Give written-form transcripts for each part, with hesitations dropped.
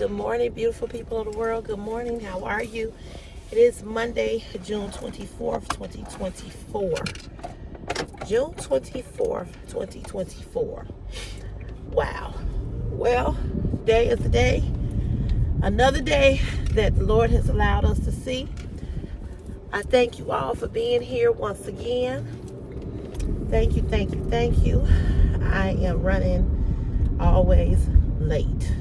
Good morning, beautiful people of the world. Good morning. How are you? It is Monday, June 24th, 2024. June 24th, 2024. Wow. Well, today is the day. Another day that the Lord has allowed us to see. I thank you all for being here once again. Thank you, thank you, thank you. I am running always late.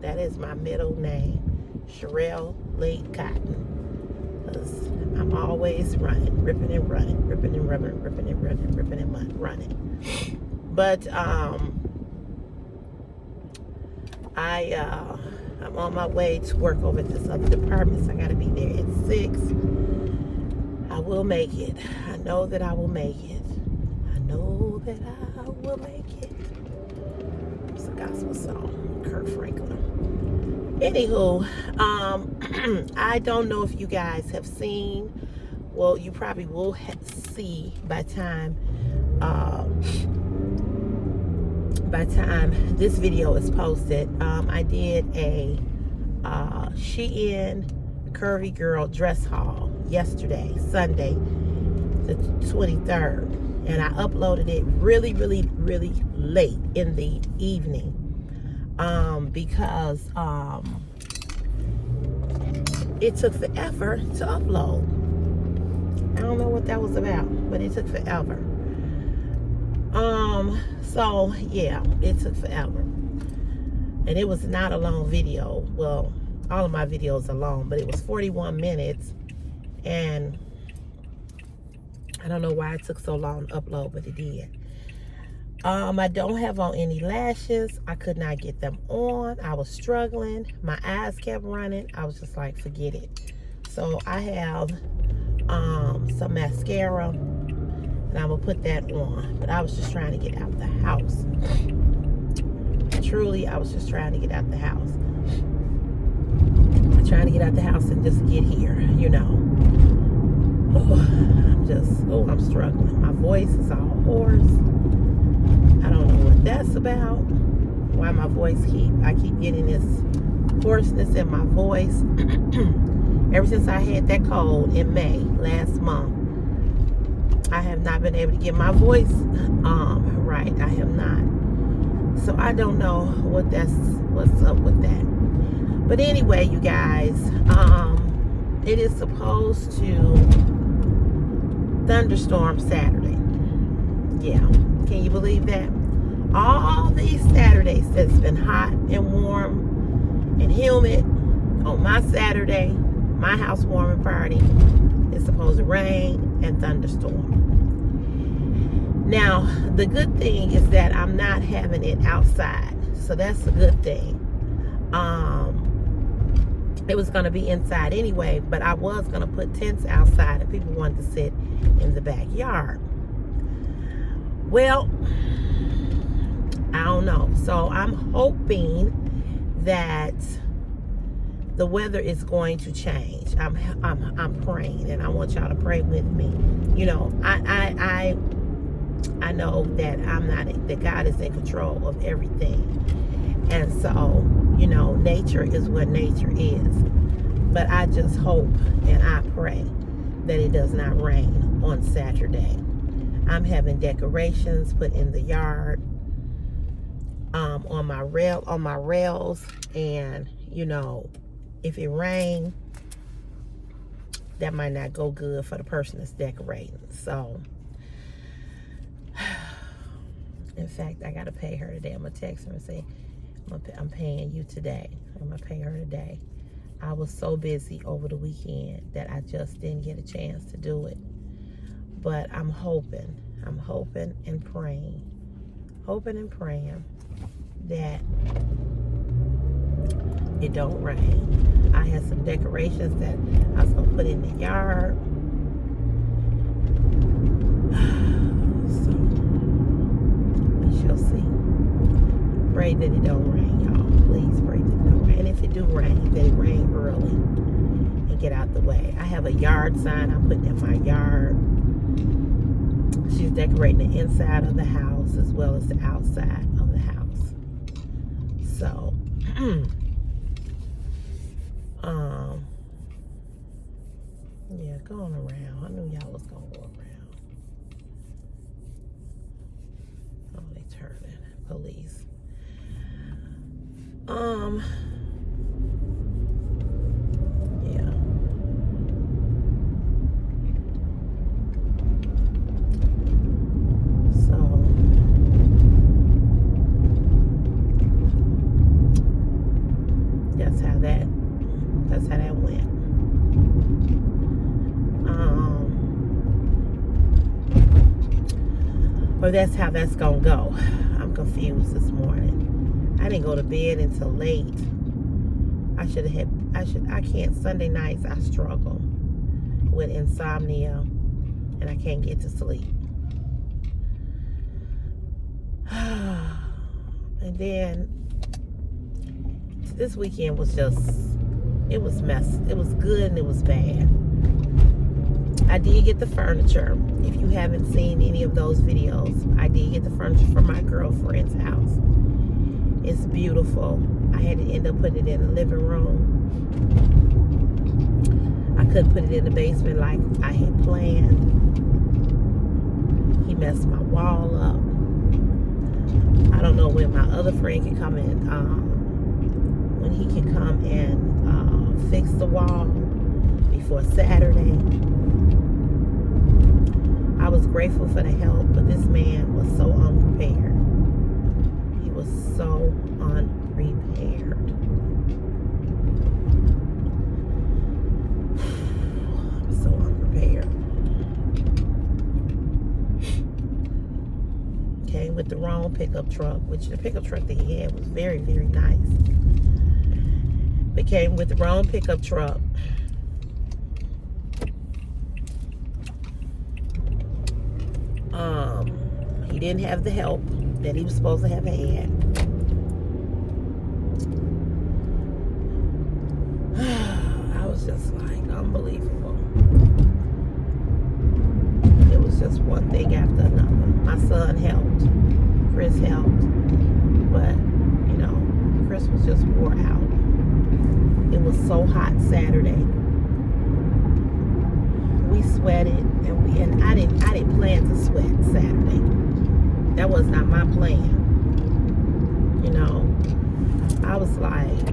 That is my middle name, Sherelle Late Cotton. Because I'm always running, ripping and running, ripping and running, ripping and running, ripping and running. But I'm on my way to work over at this other department, so I got to be there at 6. I will make it. I know that I will make it. I know that I will make it. It's a gospel song, Kurt Franklin. Anywho, I don't know if you guys have seen. Well, you probably will see by time this video is posted. I did a Shein Curvy Girl dress haul yesterday, Sunday, the 23rd, and I uploaded it really late in the evening because it took forever to upload. I don't know what that was about, but it took forever. So yeah, it took forever, and it was not a long video. Well, all of my videos are long, but it was 41 minutes, and I don't know why it took so long to upload, but it did. I don't have on any lashes. I could not get them on. I was struggling. My eyes kept running. I was just like, forget it. So I have some mascara, and I'm gonna put that on. But I was just trying to get out the house. Truly, I was just trying to get out the house. Trying to get out the house and just get here, you know. I'm struggling. My voice is all hoarse. I don't know what that's about. Why my voice I keep getting this hoarseness in my voice. Ever since I had that cold in May last month, I have not been able to get my voice right. I have not. So I don't know what's up with that. But anyway, you guys, it is supposed to thunderstorm Saturday. Yeah, can you believe that? All these Saturdays that's been hot and warm and humid, on my Saturday, my housewarming party, is supposed to rain and thunderstorm. Now, the good thing is that I'm not having it outside, so that's a good thing. It was going to be inside anyway, but I was going to put tents outside if people wanted to sit in the backyard. Well, I don't know. So I'm hoping that the weather is going to change. I'm praying, and I want y'all to pray with me. You know, I know that that God is in control of everything. And so, you know, nature is what nature is. But I just hope and I pray that it does not rain on Saturday. I'm having decorations put in the yard, on my rails, and you know, if it rains, that might not go good for the person that's decorating. So, in fact, I gotta pay her today. I'm gonna text her and say, I'm paying you today. I'm gonna pay her today. I was so busy over the weekend that I just didn't get a chance to do it. But I'm hoping and praying that it don't rain. I had some decorations that I was gonna put in the yard. So we shall see. Pray that it don't rain, y'all. Please pray that it don't rain. And if it do rain, that it rain early and get out the way. I have a yard sign I'm putting in my yard. She's decorating the inside of the house as well as the outside of the house. So Going around. I knew y'all was gonna go around. Oh, they turning. Police. Yeah. So that's how that went. Or that's how that's gonna go. I'm confused this morning. I didn't go to bed until late. I can't. Sunday nights I struggle with insomnia and I can't get to sleep. And then this weekend was it was good and it was bad. I did get the furniture. If you haven't seen any of those videos, I did get the furniture from my girlfriend's house. It's beautiful. I had to end up putting it in the living room. I couldn't put it in the basement like I had planned. He messed my wall up. I don't know when my other friend can come in, when he can come and fix the wall before Saturday. I was grateful for the help, but this man was so unprepared. He was so unprepared. So unprepared. Came with the wrong pickup truck, which the pickup truck that he had was very, very nice. But came with the wrong pickup truck. He didn't have the help that he was supposed to have had. I was just like, unbelievable. It was just one thing after another. My son helped. Chris helped. But, Chris was just wore out. It was so hot Saturday. We sweated, and I didn't plan to sweat Saturday. That was not my plan. I was like,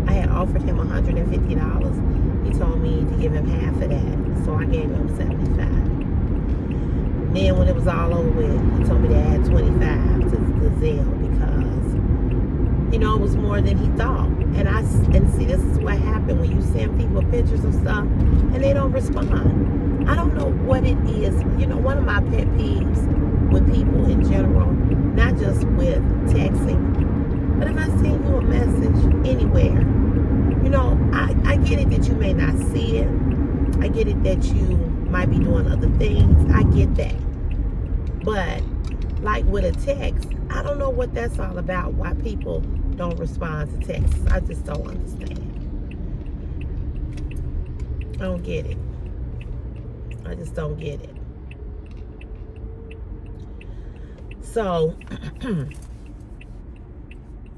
I had offered him $150. He told me to give him half of that, so I gave him $75. Then when it was all over with, he told me to add $25 to the Zelle because, it was more than he thought. And see, this is what happened when you send people pictures of stuff and they don't respond. I don't know what it is. One of my pet peeves with people in general, not just with texting, but if I send you a message anywhere, I get it that you may not see it. I get it that you might be doing other things. I get that. But like with a text, I don't know what that's all about, why people don't respond to texts. I just don't understand. I don't get it. I just don't get it. So,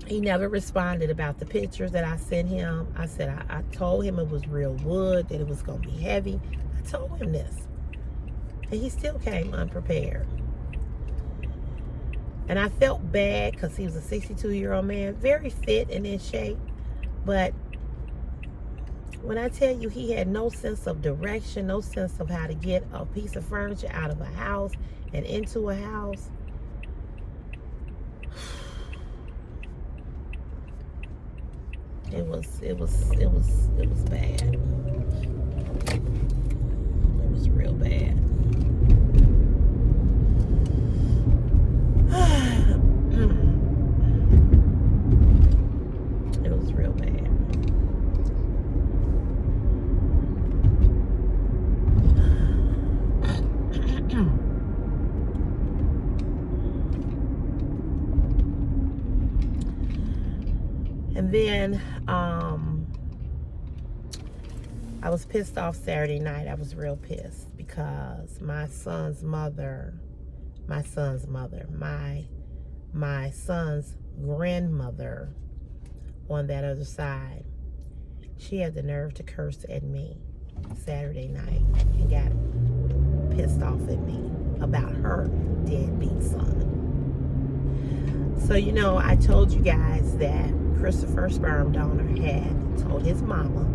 he never responded about the pictures that I sent him. I said, I told him it was real wood, that it was going to be heavy. I told him this. And he still came unprepared. And I felt bad because he was a 62-year-old man, very fit and in shape. But when I tell you he had no sense of direction, no sense of how to get a piece of furniture out of a house and into a house, it was bad. It was real bad. It was real bad. And then I was pissed off Saturday night. I was real pissed because my son's grandmother on that other side, she had the nerve to curse at me. Saturday night and got pissed off at me about her deadbeat son. So, you know, I told you guys that Christopher, sperm donor, had told his mama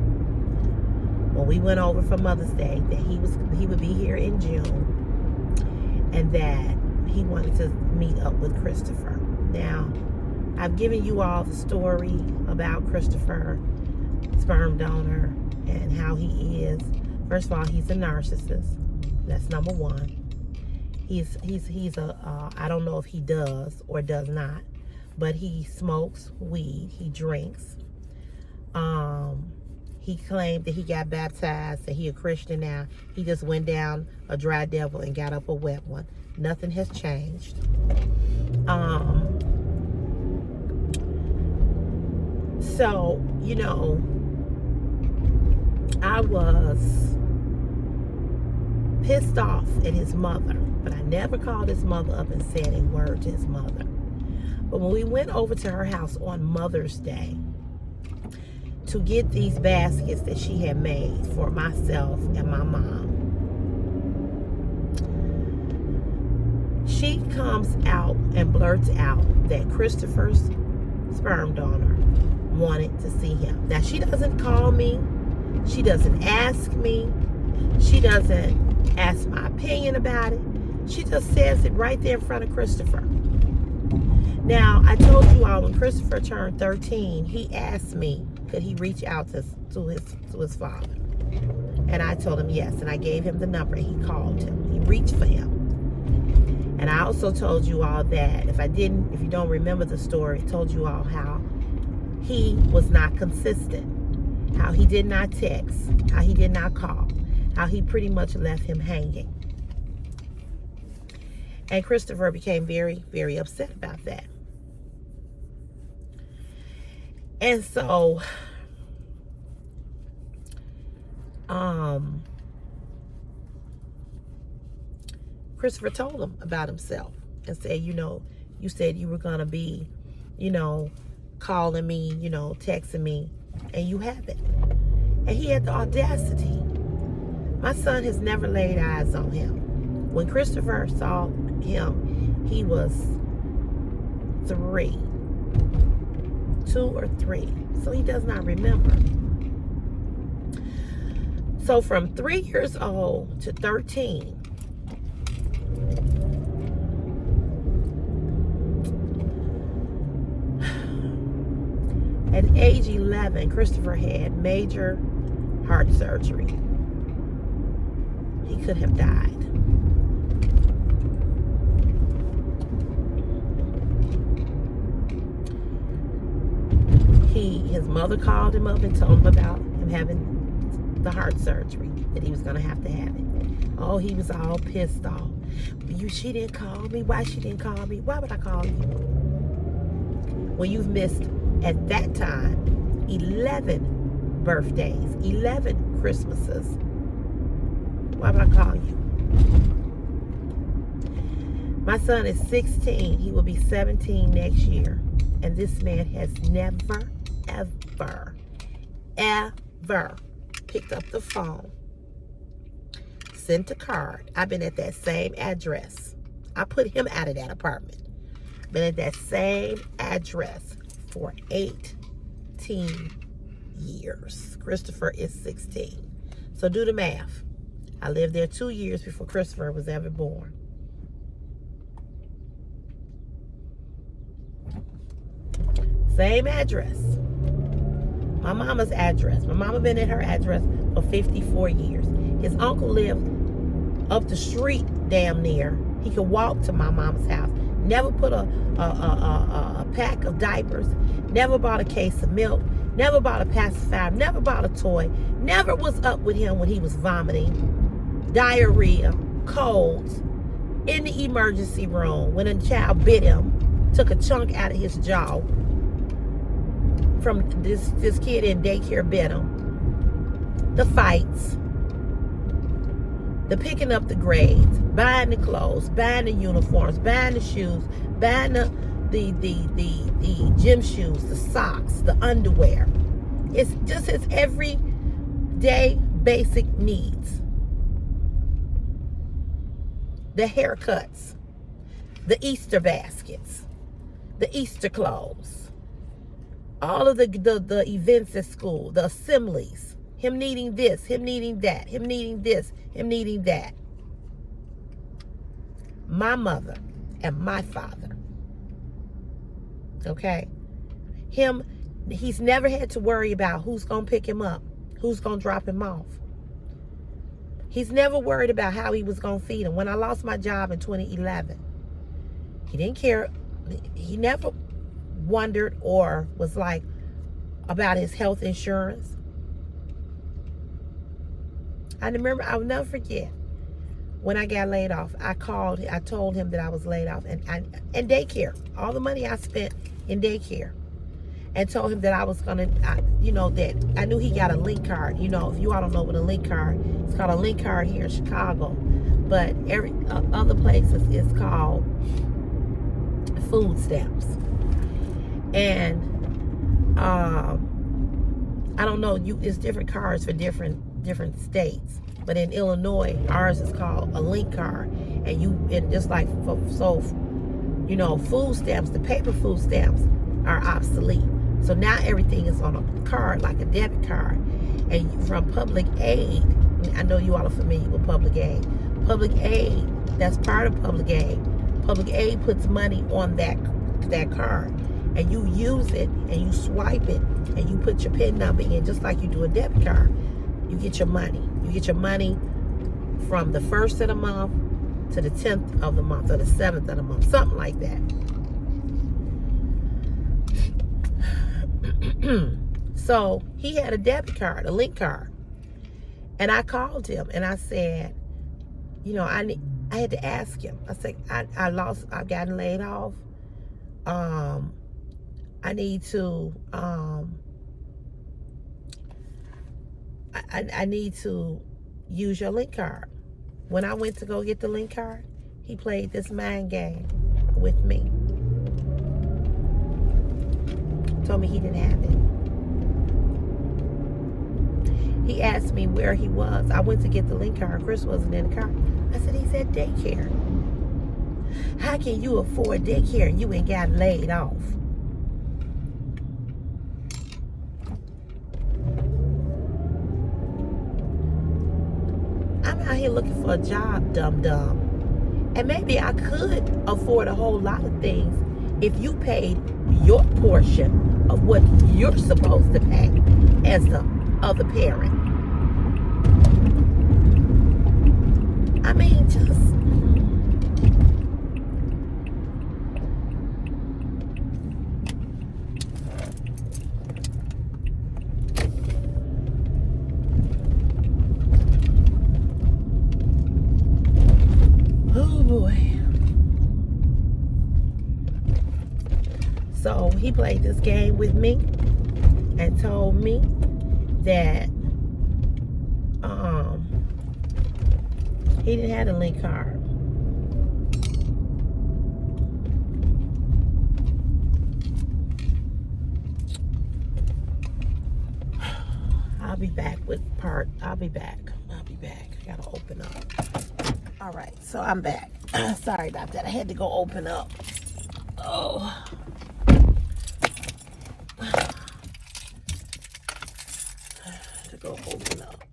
when we went over for Mother's Day that he would be here in June and that he wanted to meet up with Christopher. Now, I've given you all the story about Christopher, sperm donor, and how he is. First of all, he's a narcissist. That's number one. He's a I don't know if he does or does not, but he smokes weed. He drinks. He claimed that he got baptized, that he a Christian now. He just went down a dry devil and got up a wet one. Nothing has changed. So, you know, I was pissed off at his mother, but I never called his mother up and said a word to his mother. But when we went over to her house on Mother's Day to get these baskets that she had made for myself and my mom, she comes out and blurts out that Christopher's sperm donor wanted to see him. Now, she doesn't call me. She doesn't ask me. She doesn't ask my opinion about it. She just says it right there in front of Christopher. Now, I told you all when Christopher turned 13, he asked me, could he reach out to his father? And I told him yes, and I gave him the number, and he called him. He reached for him. And I also told you all that, if you don't remember the story, I told you all how he was not consistent, how he did not text, how he did not call, how he pretty much left him hanging. And Christopher became very, very upset about that. And so, Christopher told him about himself and said, you know, you said you were going to be, you know, calling me, you know, texting me, and you haven't. And he had the audacity. My son has never laid eyes on him. When Christopher saw him, he was 3, 2 or 3. So he does not remember. So from 3 years old to 13, at age 11, Christopher had major heart surgery. He could have died. His mother called him up and told him about him having the heart surgery, that he was going to have it. Oh, he was all pissed off. She didn't call me. Why she didn't call me? Why would I call you? Well, you've missed, at that time, 11 birthdays, 11 Christmases. Why would I call you? My son is 16. He will be 17 next year. And this man has never, ever picked up the phone, sent a card. I've been at that same address. I put him out of that apartment. Been at that same address for 18 years. Christopher is 16. So do the math. I lived there 2 years before Christopher was ever born. Same address. My mama's address. My mama been at her address for 54 years. His uncle lived up the street damn near. He could walk to my mama's house. Never put a pack of diapers. Never bought a case of milk. Never bought a pacifier. Never bought a toy. Never was up with him when he was vomiting, diarrhea, colds, in the emergency room when a child bit him, took a chunk out of his jaw. From this kid in daycare bit him. The fights, the picking up the grades, buying the clothes, buying the uniforms, buying the shoes, buying the gym shoes, the socks, the underwear. It's just his everyday basic needs. The haircuts, the Easter baskets, the Easter clothes, all of the events at school, the assemblies, him needing this, him needing that, him needing this, him needing that. My mother and my father, okay? He's never had to worry about who's going to pick him up, who's going to drop him off. He's never worried about how he was going to feed him. When I lost my job in 2011, he didn't care. He never wondered or was like about his health insurance. I remember, I'll never forget, when I got laid off, I told him that I was laid off, and daycare, all the money I spent in daycare, and told him that I was gonna, that I knew he got a link card. If you all don't know what a link card, it's called a link card here in Chicago, but every other places it's called food stamps. And I don't know, it's different cards for different states. But in Illinois, ours is called a link card. And just like food stamps, the paper food stamps are obsolete. So now everything is on a card, like a debit card. And from public aid, I know you all are familiar with public aid. Public aid, that's part of public aid. Public aid puts money on that card. And you use it, and you swipe it, and you put your PIN number in, just like you do a debit card. You get your money. You get your money from the 1st of the month to the 10th of the month, or the 7th of the month, something like that. So he had a debit card, a link card. And I called him and I said, I had to ask him. I said, I've gotten laid off. I need to, I need to use your link card. When I went to go get the link card, he played this mind game with me. Told me he didn't have it. He asked me where he was. I went to get the link card. Chris wasn't in the car. I said, he's at daycare. How can you afford daycare and you ain't got laid off? I'm out here looking for a job, dum-dum. And maybe I could afford a whole lot of things if you paid your portion of what you're supposed to pay as the other parent. I mean, just... oh boy. So he played this game with me and told me that he didn't have a link card. I'll be back. I gotta open up. All right, so I'm back. Sorry about that. I had to go open up. Oh. To go open up.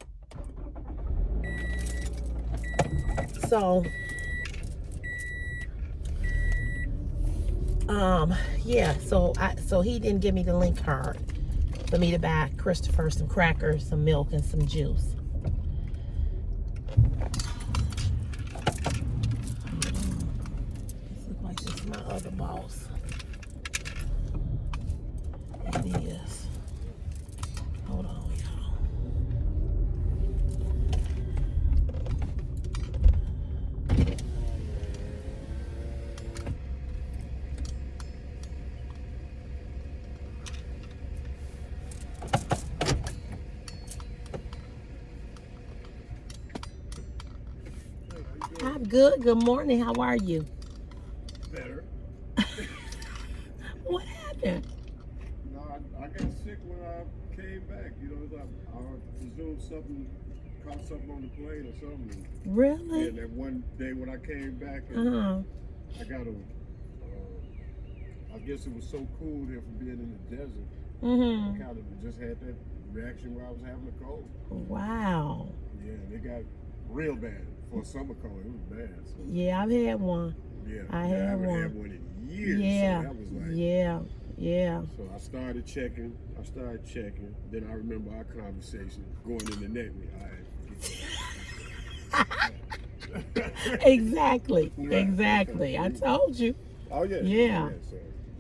So, yeah. So he didn't give me the link card for me to buy Christopher some crackers, some milk, and some juice. This looks like this is my other boss. It is. Hold on, y'all. I'm good. Good morning. How are you? Better. What happened? No, I got sick when I came back. I presume something caught something on the plane or something. Really? And that one day when I came back, and I got a, I guess it was so cool there from being in the desert. I kind of just had that reaction where I was having a cold. Wow. Yeah, and it got real bad for a summer cold. It was bad. So. Yeah, I've had one. Yeah, I haven't one. had one in years. Yeah. So that was like, yeah. So I started checking. Then I remember our conversation going in the net. Exactly. Right. Exactly. I told you. Oh yeah. Yeah.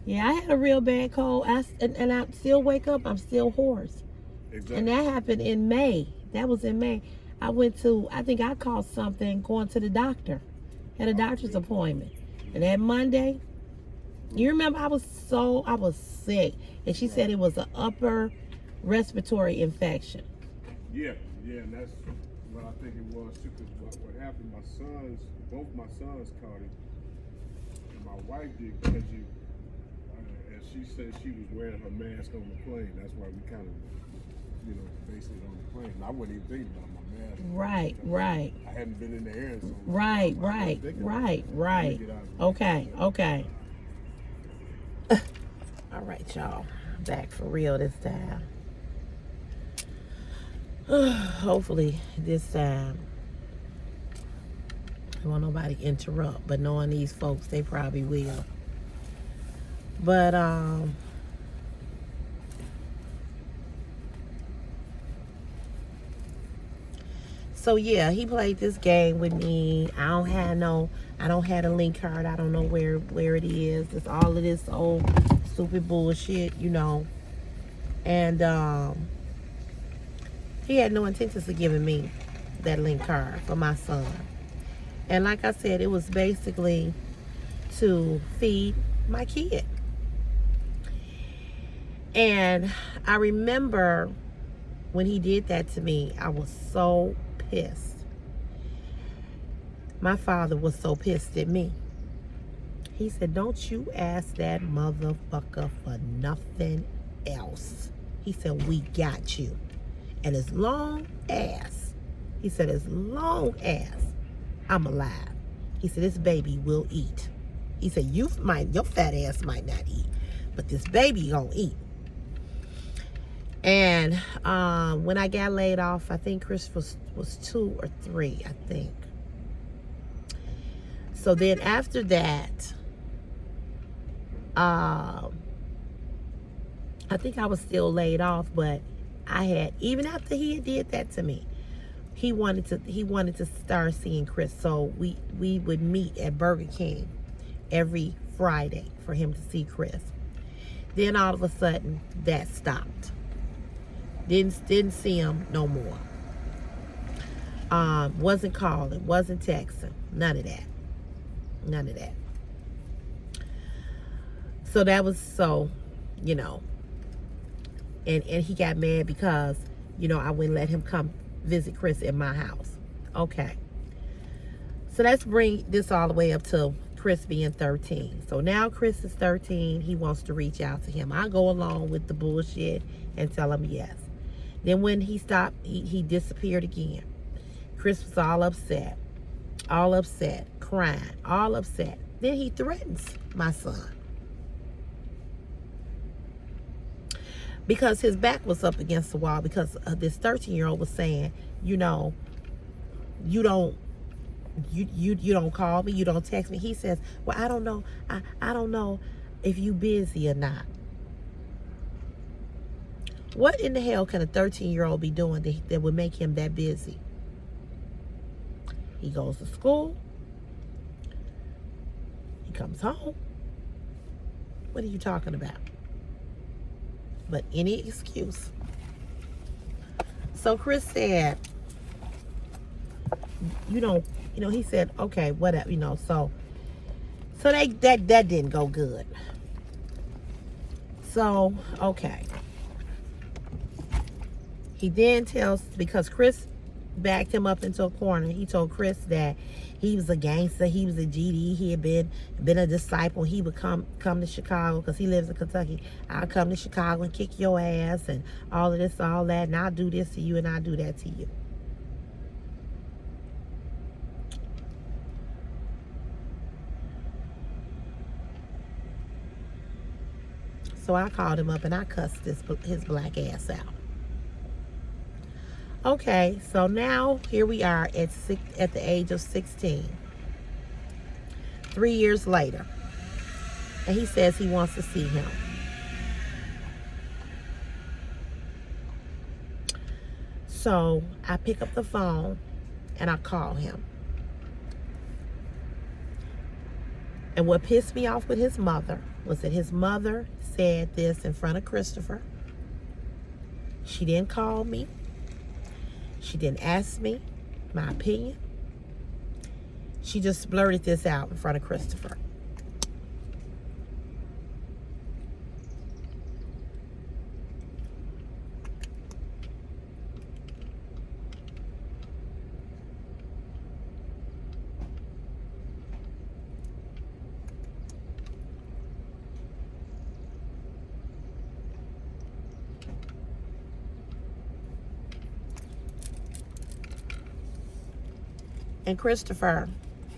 Yeah, I had a real bad cold. And I still wake up. I'm still hoarse. Exactly. And that happened in May. That was in May. I think I caught something going to the doctor. Had a doctor's appointment. And that Monday, you remember I was sick. And she said it was an upper respiratory infection. Yeah, and that's what I think it was too. Because what happened, both my sons caught it. And my wife did because as she said, she was wearing her mask on the plane. That's why we kind of, based it on the plane. And I wasn't even thinking about my mask. Right. I hadn't been in the air in so long. Right. Okay. All right, y'all. Back for real this time. Hopefully this time I won't nobody interrupt, but knowing these folks, they probably will. But so yeah, he played this game with me. I don't have a link card. I don't know where it is. It's all of this old stupid bullshit, And he had no intentions of giving me that link card for my son. And like I said, it was basically to feed my kid. And I remember when he did that to me, I was so pissed. My father was so pissed at me. He said, "Don't you ask that motherfucker for nothing else." He said, "We got you. And as long as I'm alive," he said, "this baby will eat." He said, your fat ass might not eat, but this baby gonna eat." And when I got laid off, I think Chris was 2 or 3, I think. So then after that, I think I was still laid off, but even after he did that to me, he wanted to start seeing Chris. So we would meet at Burger King every Friday for him to see Chris. Then all of a sudden that stopped. Didn't see him no more. Wasn't calling, wasn't texting, none of that. So that was and he got mad because, I wouldn't let him come visit Chris in my house. Okay. So let's bring this all the way up to Chris being 13. So now Chris is 13. He wants to reach out to him. I go along with the bullshit and tell him yes. Then when he stopped, he disappeared again. Chris was all upset, crying, all upset. Then he threatens my son. Because his back was up against the wall, because this 13-year-old was saying, you don't call me, you don't text me. He says, well, I don't know. I don't know if you busy or not. What in the hell can a 13-year-old be doing that would make him that busy? He goes to school. He comes home. What are you talking about? But any excuse. So Chris said, he said, okay, whatever, so that didn't go good. So, okay. He then tells, because Chris backed him up into a corner, he told Chris that he was a gangster, he was a GD, he had been a disciple. He would come to Chicago because he lives in Kentucky. I'll come to Chicago and kick your ass and all of this, all that, and I'll do this to you and I'll do that to you. So I called him up and I cussed his black ass out. Okay, so now here we are at the age of 16. 3 years later. And he says he wants to see him. So I pick up the phone and I call him. And what pissed me off with his mother was that his mother said this in front of Christopher. She didn't call me. She didn't ask me my opinion. She just blurted this out in front of Christopher. And Christopher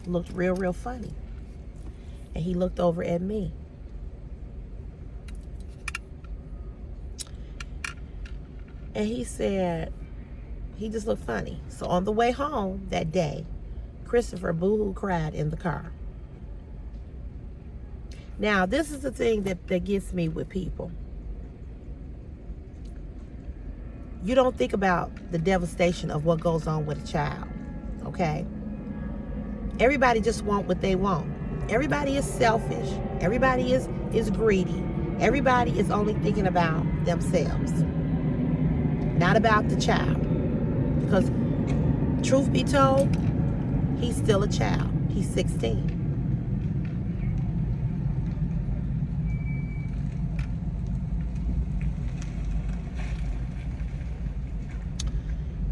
looked real funny. And he looked over at me. And he said, he just looked funny. So on the way home that day, Christopher boo-hoo cried in the car. Now, this is the thing that gets me with people. You don't think about the devastation of what goes on with a child, okay? Everybody just want what they want. Everybody is selfish. Everybody is greedy. Everybody is only thinking about themselves, not about the child. Because truth be told, he's still a child. He's 16.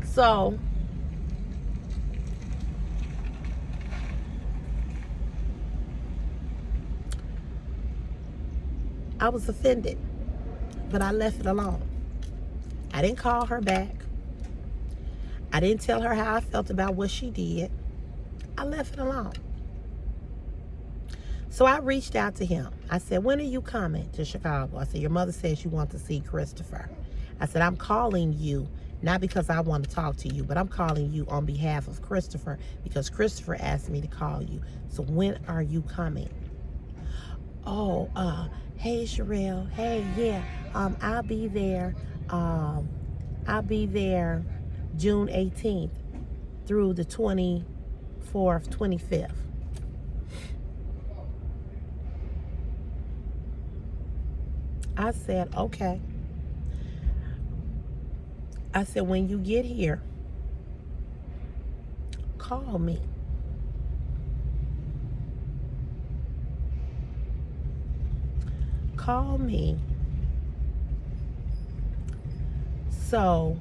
So I was offended, but I left it alone. I didn't call her back. I didn't tell her how I felt about what she did. I left it alone. So I reached out to him. I said, when are you coming to Chicago? I said, your mother says you want to see Christopher. I said, I'm calling you, not because I want to talk to you, but I'm calling you on behalf of Christopher because Christopher asked me to call you. So when are you coming? Oh, hey, Sherelle. Hey, yeah, I'll be there. I'll be there June 18th through the 24th, 25th. I said, okay. I said, when you get here, call me. Call me. So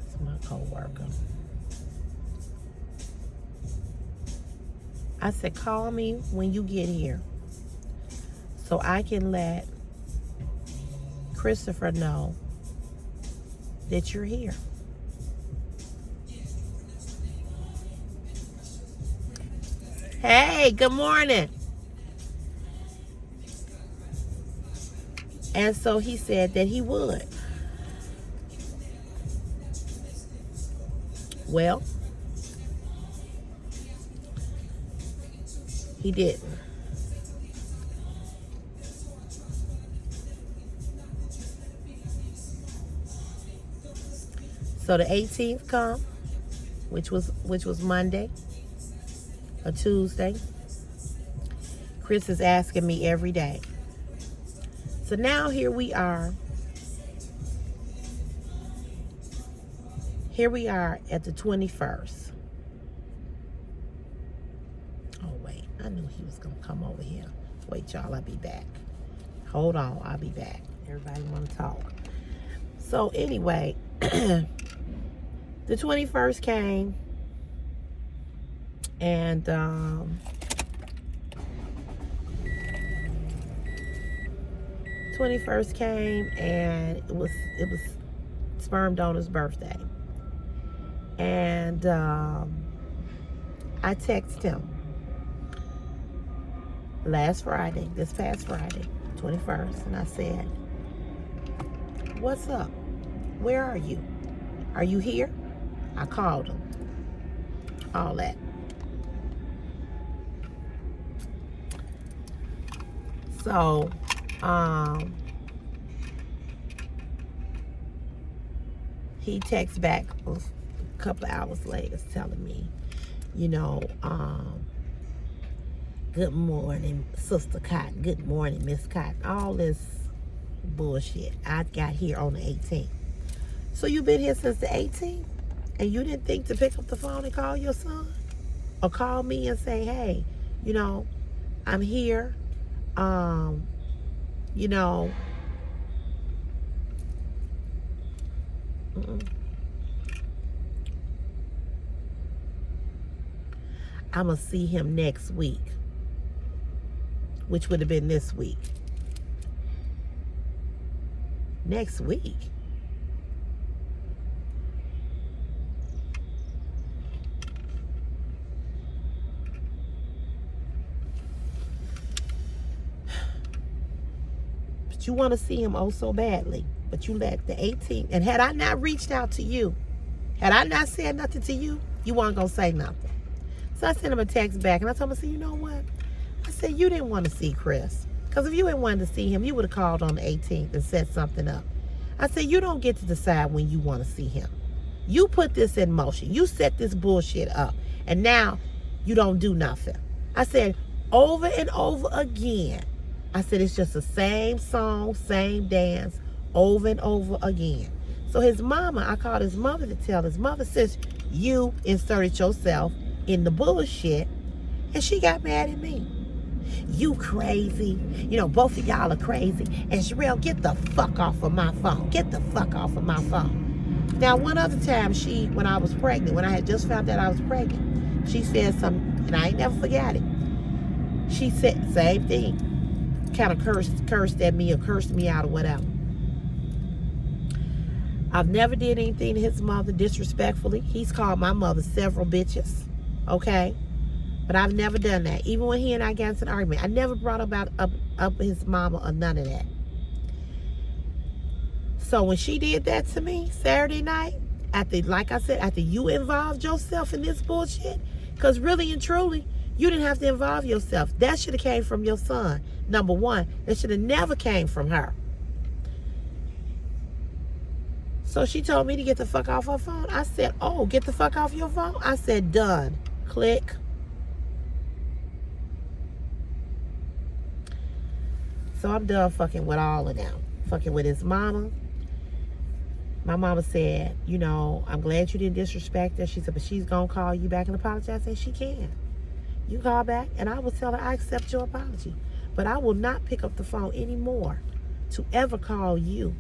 it's my coworker. I said, call me when you get here so I can let Christopher know that you're here. Hey, good morning. And so he said that he would. Well, he didn't. So the 18th come, which was Monday or Tuesday. Chris is asking me every day. So now here we are. Here we are at the 21st. Oh wait, I knew he was gonna come over here. Wait, y'all, I'll be back. Hold on, I'll be back. Everybody wanna talk. So anyway, the 21st came, and 21st came, and it was sperm donor's birthday. And I texted him this past Friday, 21st, and I said, what's up? Where are you? Are you here? I called him. All that. So, he texts back a couple of hours later telling me, good morning, Sister Cotton. Good morning, Miss Cotton. All this bullshit. I got here on the 18th. So you been here since the 18th? And you didn't think to pick up the phone and call your son? Or call me and say, hey, I'm here. I'm going to see him next week, which would have been this week. Next week? But you want to see him oh so badly. But you let the 18th. And had I not reached out to you, had I not said nothing to you, you weren't going to say nothing. So I sent him a text back, and I told him, I said, you know what? I said, you didn't want to see Chris. Because if you didn't want to see him, you would have called on the 18th and set something up. I said, you don't get to decide when you want to see him. You put this in motion. You set this bullshit up. And now you don't do nothing. I said, over and over again. I said, it's just the same song, same dance, over and over again. So his mama, I called his mother to tell his mother, since you inserted yourself in the bullshit, and she got mad at me. You crazy. Both of y'all are crazy. And Sherelle, get the fuck off of my phone. Get the fuck off of my phone. Now, one other time, when I was pregnant, when I had just found out I was pregnant, she said something, and I ain't never forgot it. She said, same thing. Kind of cursed at me or cursed me out or whatever. I've never did anything to his mother disrespectfully. He's called my mother several bitches. Okay? But I've never done that. Even when he and I got into an argument, I never brought up his mama or none of that. So when she did that to me Saturday night, like I said, after you involved yourself in this bullshit, because really and truly, you didn't have to involve yourself. That should have came from your son. Number one, that should have never came from her. So she told me to get the fuck off her phone. I said, oh, get the fuck off your phone? I said, done. Click. So I'm done fucking with all of them. Fucking with his mama. My mama said, I'm glad you didn't disrespect her. She said, but she's going to call you back and apologize. I said, she can. You call back and I will tell her I accept your apology. But I will not pick up the phone anymore to ever call you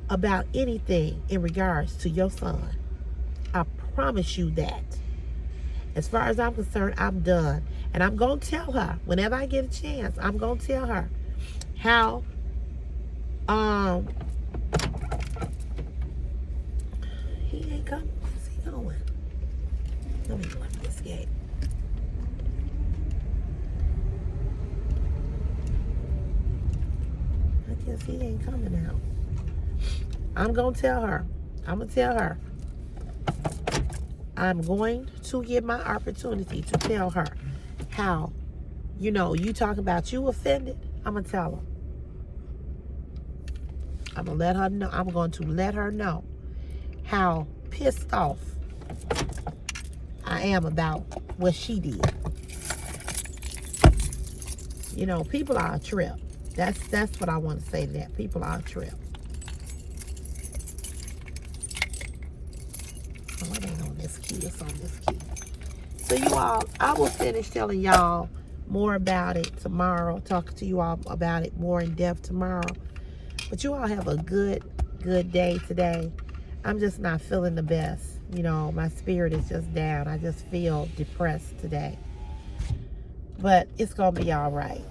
about anything in regards to your son. I promise you that. As far as I'm concerned, I'm done. And I'm going to tell her, whenever I get a chance, I'm going to tell her how he ain't coming. Where's he going? Let me go up this gate. I guess he ain't coming out. I'm going to tell her. I'm going to tell her. I'm going to give my opportunity to tell her how, you talking about you offended. I'm going to tell her. I'm going to let her know. I'm going to let her know how pissed off I am about what she did. People are a trip. That's what I want to say to that. People are a trip. Oh, it ain't on this key. It's on this key. So you all, I will finish telling y'all more about it tomorrow. Talk to you all about it more in depth tomorrow. But you all have a good day today. I'm just not feeling the best. My spirit is just down. I just feel depressed today. But it's going to be all right.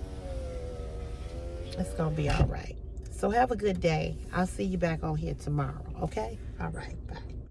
It's going to be all right. So have a good day. I'll see you back on here tomorrow. Okay? All right. Bye.